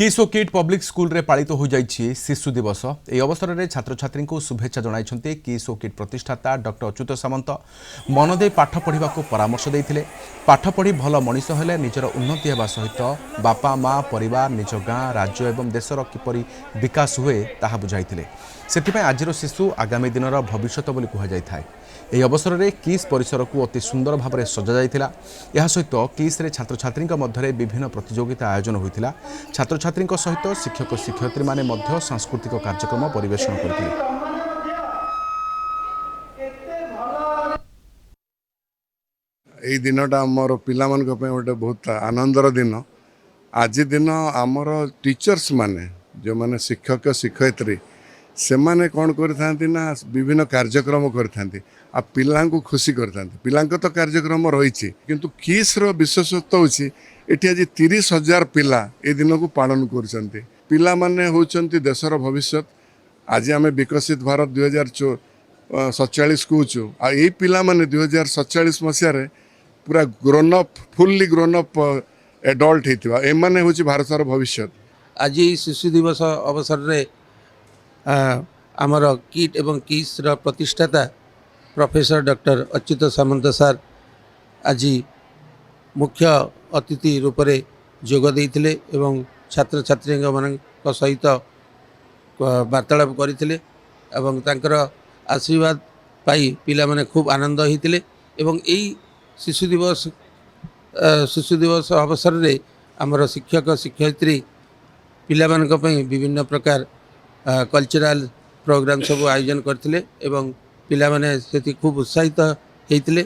किस ओ kit public school रे पालित हो जाइछि शिशु दिवस। ए अवसर में छात्र छात्री को शुभेच्छा जणाइछन्ते किस ओ किट प्रतिष्ठाता डॉक्टर अच्युत सामंत। मन दे पाठ पढ़ा परामर्श देइथिले। पाठ पढ़ी भल मनीष हेले निजर उन्नति हेबा सहित बापा माँ परिवार निज गाँ राज्य एवं देशर किपरि विकास हुए ताहा बुझाइथिले। सेथिपाई आजिर शिशु आगामी दिनर भविष्यत बोली कुहा जाइथाय। ଏହି ଅବସରରେ କିସ୍ ପରିସରକୁ ଅତି ସୁନ୍ଦର ଭାବରେ ସଜାଯାଇଥିଲା। ଏହା ସହିତ କିସ୍ରେ ଛାତ୍ରଛାତ୍ରୀଙ୍କ ମଧ୍ୟରେ ବିଭିନ୍ନ ପ୍ରତିଯୋଗିତା ଆୟୋଜନ ହୋଇଥିଲା। ଛାତ୍ରଛାତ୍ରୀଙ୍କ ସହିତ ଶିକ୍ଷକ ଶିକ୍ଷୟିତ୍ରୀମାନେ ମଧ୍ୟ ସାଂସ୍କୃତିକ କାର୍ଯ୍ୟକ୍ରମ ପରିବେଷଣ କରିଥିଲେ। এই দিনটা আমার পিলাମାନଙ୍କ ପାଇଁ ଗୋଟେ ବହୁତ ଆନନ୍ଦର ଦିନ। ଆଜି ଦିନ ଆମର टीचर्स ମାନେ ଯେଉଁମାନେ ଶିକ୍ଷକ ଶିକ୍ଷୟିତ୍ରୀ ସେମାନେ କ'ଣ କରିଥାନ୍ତି ନା ବିଭିନ୍ନ କାର୍ଯ୍ୟକ୍ରମ କରିଥାନ୍ତି ଆଉ ପିଲାଙ୍କୁ ଖୁସି କରିଥାନ୍ତି। ପିଲାଙ୍କ ତ କାର୍ଯ୍ୟକ୍ରମ ରହିଛି କିନ୍ତୁ କିସ୍ର ବିଶେଷତ୍ୱ ହେଉଛି ଏଠି ଆଜି 30,000 ପିଲା ଏ ଦିନକୁ ପାଳନ କରୁଛନ୍ତି। ପିଲାମାନେ ହେଉଛନ୍ତି ଦେଶର ଭବିଷ୍ୟତ। ଆଜି ଆମେ ବିକଶିତ ଭାରତ 2047 କହୁଛୁ ଆଉ ଏଇ ପିଲାମାନେ 2047 ମସିହାରେ पूरा grown up fully grown up adult होता एमाने होची भारतर भविष्य। आज शिशु दिवस अवसर में आमर किट एवं किस प्रतिष्ठाता प्रोफेसर डॉक्टर अच्युत सामंत सर आज मुख्य अतिथि रूप से जोग देइथिले एवं छात्र छात्री मान सहित वार्तालाप करथिले एवं तांकर आशीर्वाद पाई पिला माने खूब आनंद होइथिले एवं एई शिशु दिवस अवसर में आमर शिक्षक शिक्षयित्री पिला मानक पई विभिन्न प्रकार कल्चरल प्रोग्राम सब आयोजन करथिले एवं पिला माने सेति खूब उत्साहित होइथिले।